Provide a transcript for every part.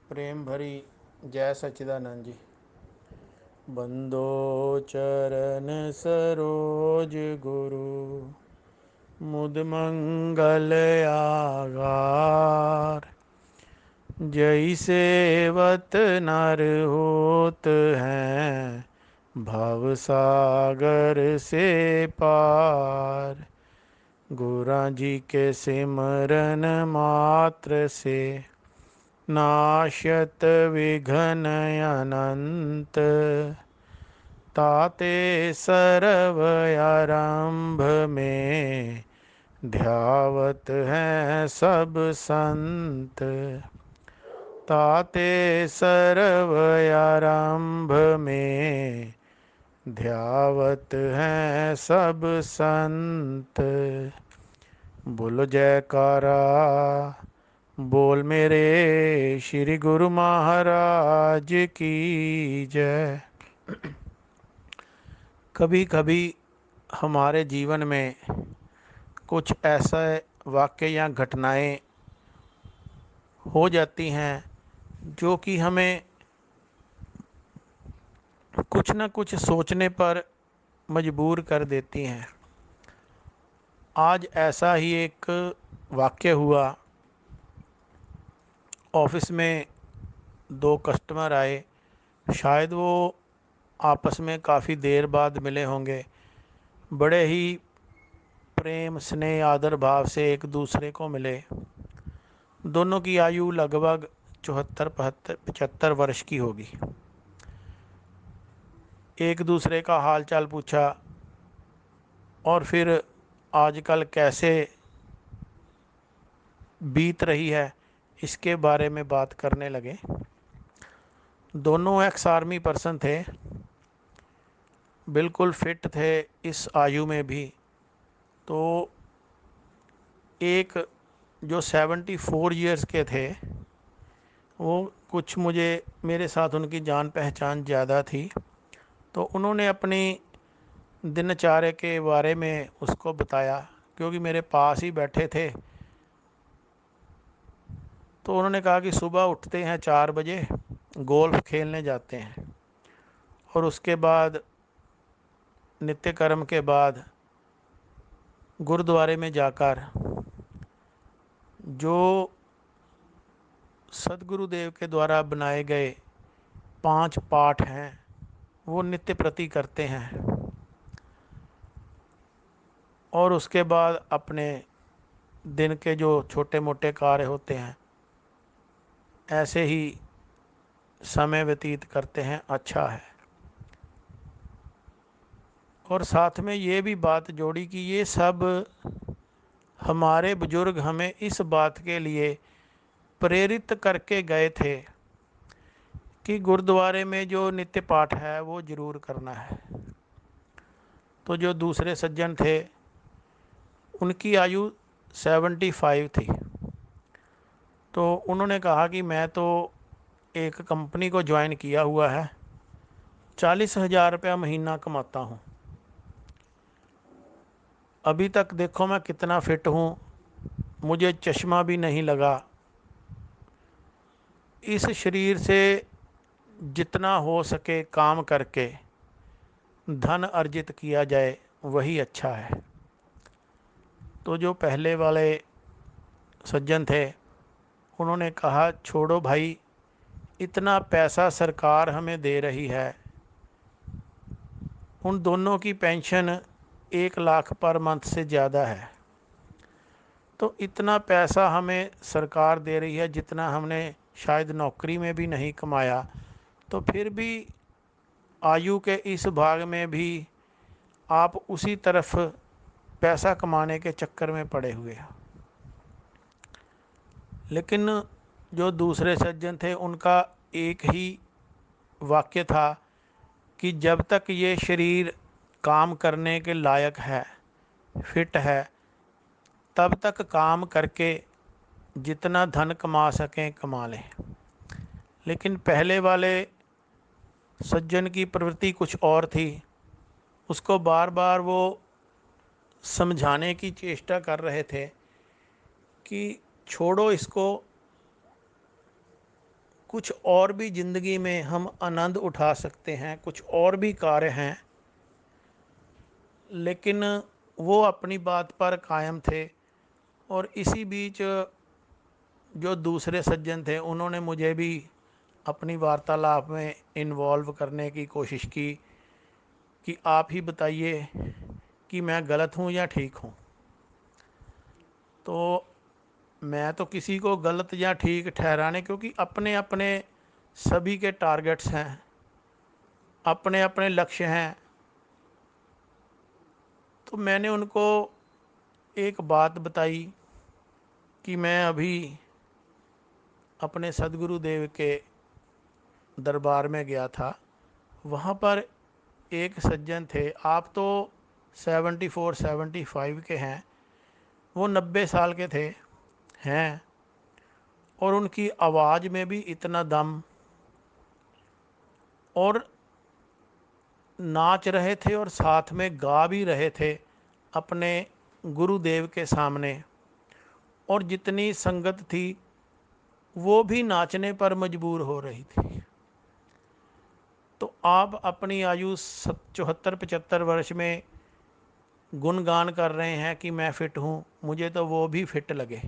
प्रेम भरी जय सच्चिदानंद जी। बंदो चरण सरोज गुरु, मुद मंगल आगार। जय सेवत नर होत हैं, भव सागर से पार। गुरा जी के सिमरन मात्र से, नाशत विघ्न अनंत। ताते सर्व आरंभ में, ध्यावत हैं सब संत। ताते सर्व आरंभ में, ध्यावत हैं सब संत। बोलो जयकारा, बोल मेरे श्री गुरु महाराज की जय। कभी कभी हमारे जीवन में कुछ ऐसे वाक़ये या घटनाएं हो जाती हैं जो कि हमें कुछ न कुछ सोचने पर मजबूर कर देती हैं। आज ऐसा ही एक वाक़या हुआ। ऑफिस में दो कस्टमर आए, शायद वो आपस में काफ़ी देर बाद मिले होंगे। बड़े ही प्रेम स्नेह आदर भाव से एक दूसरे को मिले। दोनों की आयु लगभग 74 75 वर्ष की होगी। एक दूसरे का हाल चाल पूछा और फिर आजकल कैसे बीत रही है इसके बारे में बात करने लगे। दोनों एक्स आर्मी पर्सन थे, बिल्कुल फिट थे इस आयु में भी। तो एक जो 74 ईयर्स के थे, वो कुछ मुझे मेरे साथ उनकी जान पहचान ज़्यादा थी। तो उन्होंने अपनी दिनचर्या के बारे में उसको बताया, क्योंकि मेरे पास ही बैठे थे। तो उन्होंने कहा कि सुबह उठते हैं 4 बजे, गोल्फ खेलने जाते हैं और उसके बाद नित्य कर्म के बाद गुरुद्वारे में जाकर जो सदगुरुदेव के द्वारा बनाए गए 5 पाठ हैं वो नित्य प्रति करते हैं। और उसके बाद अपने दिन के जो छोटे मोटे कार्य होते हैं ऐसे ही समय व्यतीत करते हैं। अच्छा है। और साथ में ये भी बात जोड़ी कि ये सब हमारे बुजुर्ग हमें इस बात के लिए प्रेरित करके गए थे कि गुरुद्वारे में जो नित्य पाठ है वो ज़रूर करना है। तो जो दूसरे सज्जन थे उनकी आयु 75 थी। तो उन्होंने कहा कि मैं तो एक कंपनी को ज्वाइन किया हुआ है, 40,000 रुपया महीना कमाता हूँ। अभी तक देखो मैं कितना फिट हूँ, मुझे चश्मा भी नहीं लगा। इस शरीर से जितना हो सके काम करके धन अर्जित किया जाए वही अच्छा है। तो जो पहले वाले सज्जन थे उन्होंने कहा छोड़ो भाई, इतना पैसा सरकार हमें दे रही है, उन दोनों की पेंशन 1 लाख पर मंथ से ज़्यादा है। तो इतना पैसा हमें सरकार दे रही है जितना हमने शायद नौकरी में भी नहीं कमाया। तो फिर भी आयु के इस भाग में भी आप उसी तरफ पैसा कमाने के चक्कर में पड़े हुए हैं। लेकिन जो दूसरे सज्जन थे उनका एक ही वाक्य था कि जब तक ये शरीर काम करने के लायक है, फिट है, तब तक काम करके जितना धन कमा सकें कमा लें। लेकिन पहले वाले सज्जन की प्रवृत्ति कुछ और थी। उसको बार बार वो समझाने की चेष्टा कर रहे थे कि छोड़ो इसको, कुछ और भी ज़िंदगी में हम आनंद उठा सकते हैं, कुछ और भी कार्य हैं, लेकिन वो अपनी बात पर कायम थे। और इसी बीच जो दूसरे सज्जन थे उन्होंने मुझे भी अपनी वार्तालाप में इन्वॉल्व करने की कोशिश की कि आप ही बताइए कि मैं गलत हूँ या ठीक हूँ। तो मैं तो किसी को गलत या ठीक ठहराने, क्योंकि अपने अपने सभी के टारगेट्स हैं, अपने अपने लक्ष्य हैं। तो मैंने उनको एक बात बताई कि मैं अभी अपने सदगुरुदेव के दरबार में गया था। वहाँ पर एक सज्जन थे, आप तो 74-75 के हैं, वो 90 साल के थे हैं। और उनकी आवाज़ में भी इतना दम, और नाच रहे थे और साथ में गा भी रहे थे अपने गुरुदेव के सामने। और जितनी संगत थी वो भी नाचने पर मजबूर हो रही थी। तो आप अपनी आयु 74-75 वर्ष में गुणगान कर रहे हैं कि मैं फ़िट हूँ, मुझे तो वो भी फिट लगे।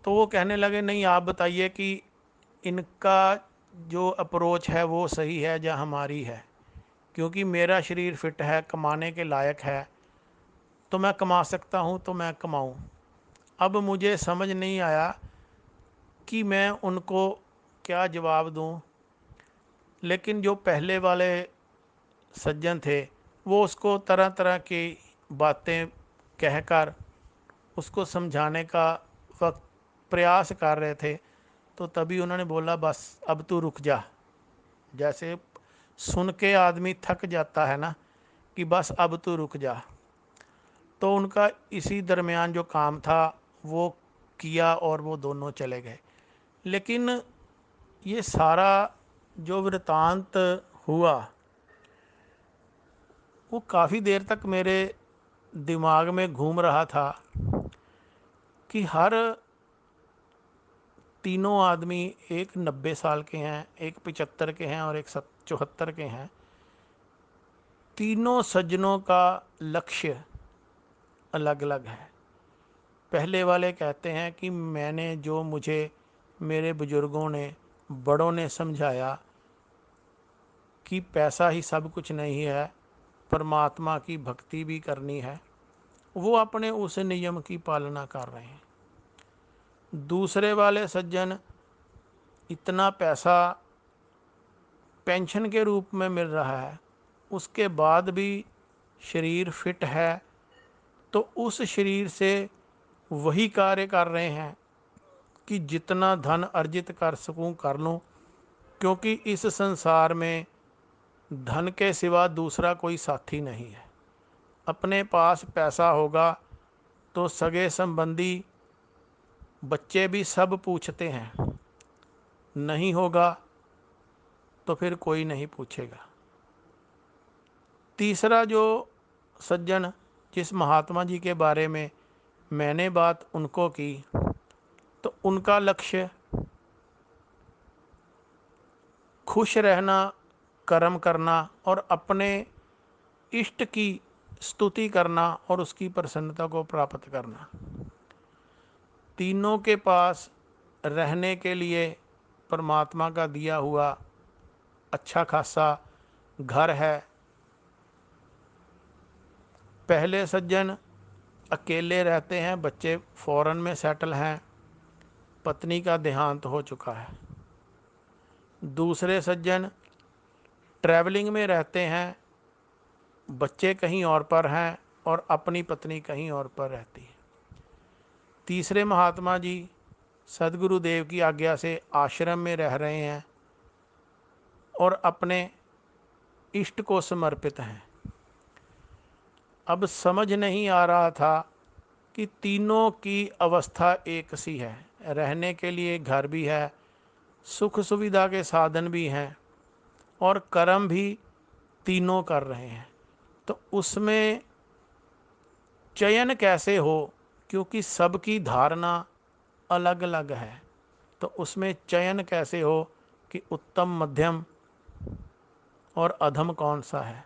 तो वो कहने लगे नहीं, आप बताइए कि इनका जो अप्रोच है वो सही है या हमारी है, क्योंकि मेरा शरीर फिट है, कमाने के लायक है, तो मैं कमा सकता हूँ तो मैं कमाऊँ। अब मुझे समझ नहीं आया कि मैं उनको क्या जवाब दूँ। लेकिन जो पहले वाले सज्जन थे वो उसको तरह तरह की बातें कहकर उसको समझाने का वक्त प्रयास कर रहे थे। तो तभी उन्होंने बोला बस अब तू रुक जा। जैसे सुन के आदमी थक जाता है ना, कि बस अब तू रुक जा। तो उनका इसी दरमियान जो काम था वो किया और वो दोनों चले गए। लेकिन ये सारा जो वृतांत हुआ वो काफ़ी देर तक मेरे दिमाग में घूम रहा था कि हर तीनों आदमी, एक 90 साल के हैं, एक 75 के हैं और एक 74 के हैं, तीनों सज्जनों का लक्ष्य अलग अलग है। पहले वाले कहते हैं कि मैंने जो मुझे मेरे बुज़ुर्गों ने, बड़ों ने समझाया कि पैसा ही सब कुछ नहीं है, परमात्मा की भक्ति भी करनी है, वो अपने उस नियम की पालना कर रहे हैं। दूसरे वाले सज्जन, इतना पैसा पेंशन के रूप में मिल रहा है, उसके बाद भी शरीर फिट है, तो उस शरीर से वही कार्य कर रहे हैं कि जितना धन अर्जित कर सकूं कर लूं, क्योंकि इस संसार में धन के सिवा दूसरा कोई साथी नहीं है। अपने पास पैसा होगा तो सगे संबंधी, बच्चे भी सब पूछते हैं, नहीं होगा तो फिर कोई नहीं पूछेगा। तीसरा जो सज्जन, जिस महात्मा जी के बारे में मैंने बात उनको की, तो उनका लक्ष्य खुश रहना, कर्म करना और अपने इष्ट की स्तुति करना और उसकी प्रसन्नता को प्राप्त करना। तीनों के पास रहने के लिए परमात्मा का दिया हुआ अच्छा खासा घर है। पहले सज्जन अकेले रहते हैं, बच्चे फॉरेन में सेटल हैं, पत्नी का देहांत हो चुका है। दूसरे सज्जन ट्रैवलिंग में रहते हैं, बच्चे कहीं और पर हैं और अपनी पत्नी कहीं और पर रहती है। तीसरे महात्मा जी सदगुरुदेव की आज्ञा से आश्रम में रह रहे हैं और अपने इष्ट को समर्पित हैं। अब समझ नहीं आ रहा था कि तीनों की अवस्था एक सी है, रहने के लिए घर भी है, सुख सुविधा के साधन भी हैं और कर्म भी तीनों कर रहे हैं। तो उसमें चयन कैसे हो, क्योंकि सबकी धारणा अलग अलग है। तो उसमें चयन कैसे हो कि उत्तम, मध्यम और अधम कौन सा है।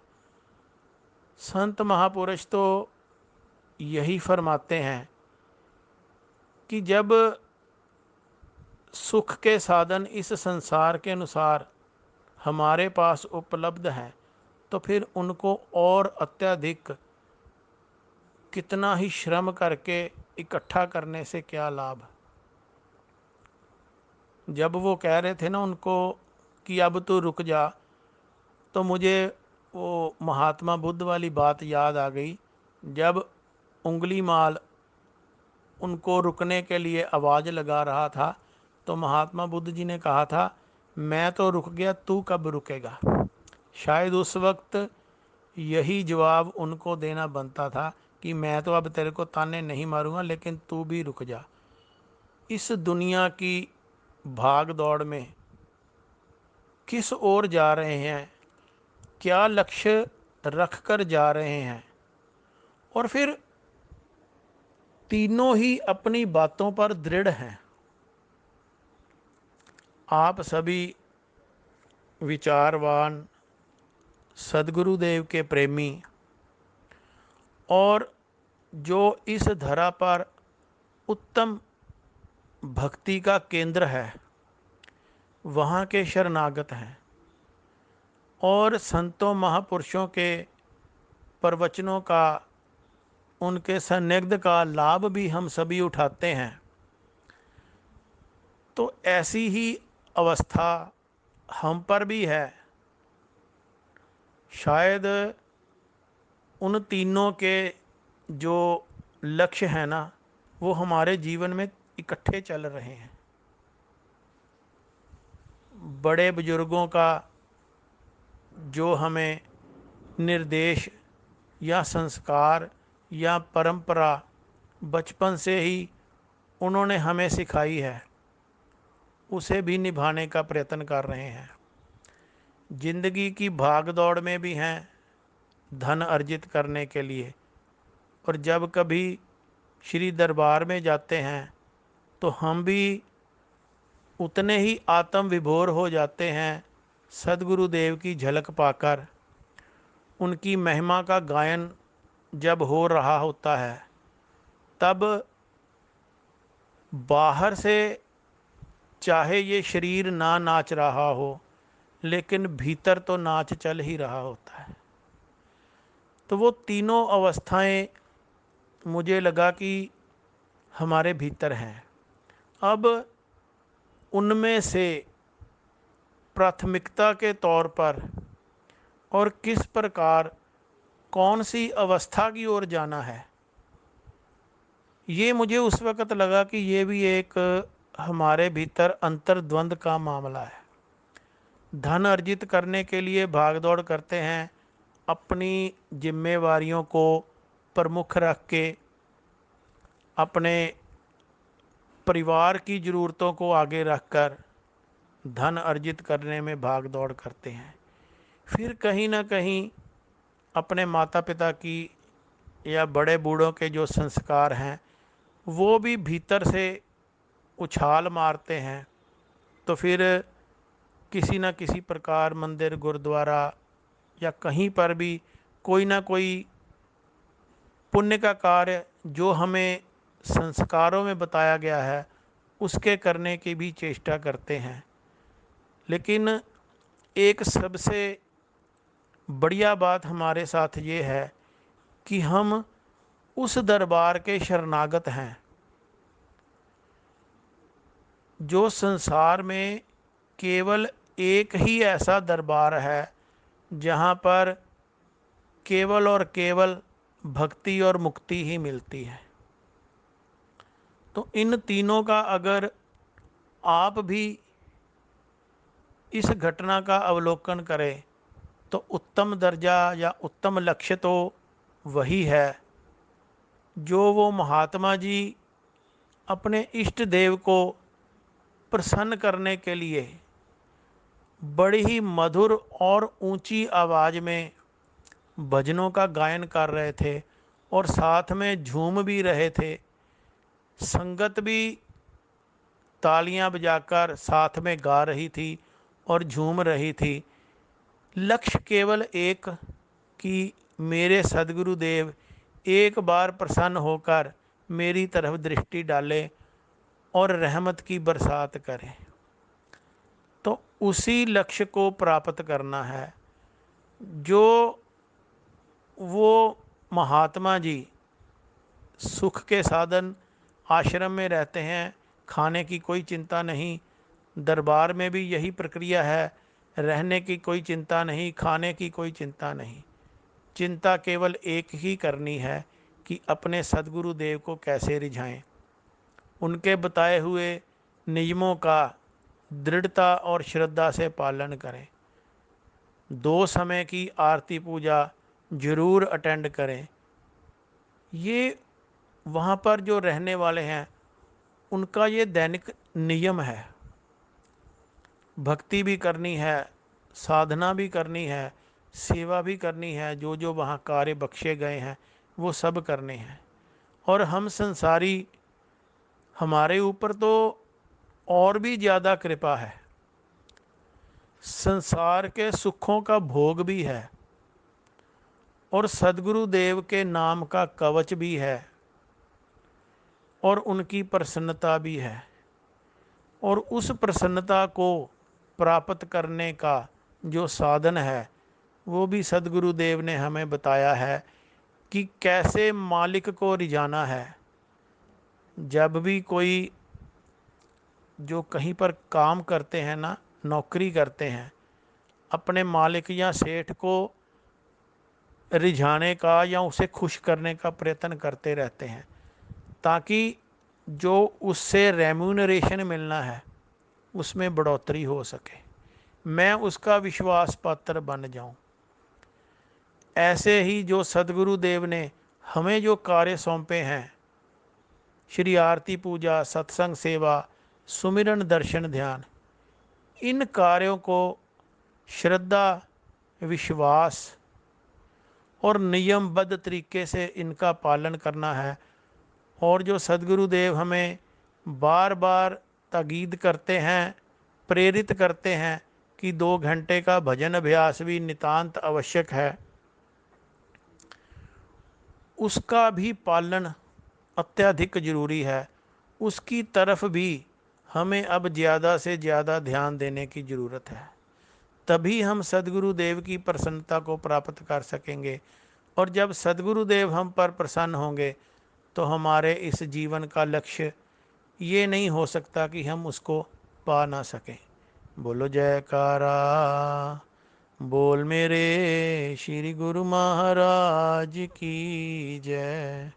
संत महापुरुष तो यही फरमाते हैं कि जब सुख के साधन इस संसार के अनुसार हमारे पास उपलब्ध हैं तो फिर उनको और अत्यधिक कितना ही श्रम करके इकट्ठा करने से क्या लाभ। जब वो कह रहे थे ना उनको कि अब तो रुक जा, तो मुझे वो महात्मा बुद्ध वाली बात याद आ गई। जब उंगली माल उनको रुकने के लिए आवाज़ लगा रहा था तो महात्मा बुद्ध जी ने कहा था, मैं तो रुक गया, तू कब रुकेगा। शायद उस वक्त यही जवाब उनको देना बनता था कि मैं तो अब तेरे को ताने नहीं मारूंगा, लेकिन तू भी रुक जा। इस दुनिया की भाग दौड़ में किस ओर जा रहे हैं, क्या लक्ष्य रख कर जा रहे हैं, और फिर तीनों ही अपनी बातों पर दृढ़ हैं। आप सभी विचारवान, सदगुरुदेव के प्रेमी, और जो इस धरा पर उत्तम भक्ति का केंद्र है वहाँ के शरणागत हैं, और संतों महापुरुषों के प्रवचनों का, उनके सान्निध्य का लाभ भी हम सभी उठाते हैं। तो ऐसी ही अवस्था हम पर भी है। शायद उन तीनों के जो लक्ष्य हैं ना, वो हमारे जीवन में इकट्ठे चल रहे हैं। बड़े बुजुर्गों का जो हमें निर्देश या संस्कार या परंपरा बचपन से ही उन्होंने हमें सिखाई है, उसे भी निभाने का प्रयत्न कर रहे हैं। जिंदगी की भाग दौड़ में भी हैं धन अर्जित करने के लिए, और जब कभी श्री दरबार में जाते हैं तो हम भी उतने ही आत्म विभोर हो जाते हैं सदगुरुदेव की झलक पाकर। उनकी महिमा का गायन जब हो रहा होता है तब बाहर से चाहे ये शरीर ना नाच रहा हो, लेकिन भीतर तो नाच चल ही रहा होता है। तो वो तीनों अवस्थाएं मुझे लगा कि हमारे भीतर हैं। अब उनमें से प्राथमिकता के तौर पर और किस प्रकार कौन सी अवस्था की ओर जाना है, ये मुझे उस वक़्त लगा कि ये भी एक हमारे भीतर अंतर्द्वंद का मामला है। धन अर्जित करने के लिए भाग दौड़ करते हैं, अपनी जिम्मेवारियों को प्रमुख रख के अपने परिवार की ज़रूरतों को आगे रखकर धन अर्जित करने में भाग दौड़ करते हैं। फिर कहीं ना कहीं अपने माता पिता की या बड़े बूढ़ों के जो संस्कार हैं वो भी भीतर से उछाल मारते हैं। तो फिर किसी न किसी प्रकार मंदिर, गुरुद्वारा या कहीं पर भी कोई ना कोई पुण्य का कार्य जो हमें संस्कारों में बताया गया है उसके करने की भी चेष्टा करते हैं। लेकिन एक सबसे बढ़िया बात हमारे साथ ये है कि हम उस दरबार के शरणागत हैं जो संसार में केवल एक ही ऐसा दरबार है जहाँ पर केवल और केवल भक्ति और मुक्ति ही मिलती है। तो इन तीनों का अगर आप भी इस घटना का अवलोकन करें तो उत्तम दर्जा या उत्तम लक्ष्य तो वही है जो वो महात्मा जी अपने इष्ट देव को प्रसन्न करने के लिए बड़ी ही मधुर और ऊंची आवाज़ में भजनों का गायन कर रहे थे और साथ में झूम भी रहे थे। संगत भी तालियां बजाकर साथ में गा रही थी और झूम रही थी। लक्ष्य केवल एक कि मेरे सदगुरुदेव एक बार प्रसन्न होकर मेरी तरफ दृष्टि डालें और रहमत की बरसात करें। तो उसी लक्ष्य को प्राप्त करना है जो वो महात्मा जी सुख के साधन आश्रम में रहते हैं, खाने की कोई चिंता नहीं। दरबार में भी यही प्रक्रिया है, रहने की कोई चिंता नहीं, खाने की कोई चिंता नहीं। चिंता केवल एक ही करनी है कि अपने सदगुरु देव को कैसे रिझाएं, उनके बताए हुए नियमों का दृढ़ता और श्रद्धा से पालन करें। 2 समय की आरती पूजा जरूर अटेंड करें। ये वहाँ पर जो रहने वाले हैं उनका ये दैनिक नियम है। भक्ति भी करनी है, साधना भी करनी है, सेवा भी करनी है। जो जो वहाँ कार्य बख्शे गए हैं वो सब करने हैं। और हम संसारी, हमारे ऊपर तो और भी ज़्यादा कृपा है, संसार के सुखों का भोग भी है और सदगुरु देव के नाम का कवच भी है और उनकी प्रसन्नता भी है। और उस प्रसन्नता को प्राप्त करने का जो साधन है वो भी सदगुरु देव ने हमें बताया है कि कैसे मालिक को रिझाना है। जब भी कोई जो कहीं पर काम करते हैं ना, नौकरी करते हैं, अपने मालिक या सेठ को रिझाने का या उसे खुश करने का प्रयत्न करते रहते हैं ताकि जो उससे रेम्यूनरेशन मिलना है उसमें बढ़ोतरी हो सके, मैं उसका विश्वास पात्र बन जाऊं। ऐसे ही जो सदगुरु देव ने हमें जो कार्य सौंपे हैं, श्री आरती पूजा, सत्संग सेवा, सुमिरन, दर्शन, ध्यान, इन कार्यों को श्रद्धा, विश्वास और नियमबद्ध तरीके से इनका पालन करना है। और जो सदगुरु देव हमें बार बार ताकीद करते हैं, प्रेरित करते हैं कि 2 घंटे का भजन अभ्यास भी नितांत आवश्यक है, उसका भी पालन अत्यधिक जरूरी है। उसकी तरफ भी हमें अब ज़्यादा से ज़्यादा ध्यान देने की ज़रूरत है। तभी हम सदगुरु देव की प्रसन्नता को प्राप्त कर सकेंगे। और जब सदगुरु देव हम पर प्रसन्न होंगे तो हमारे इस जीवन का लक्ष्य ये नहीं हो सकता कि हम उसको पा ना सकें। बोलो जयकारा, बोल मेरे श्री गुरु महाराज की जय।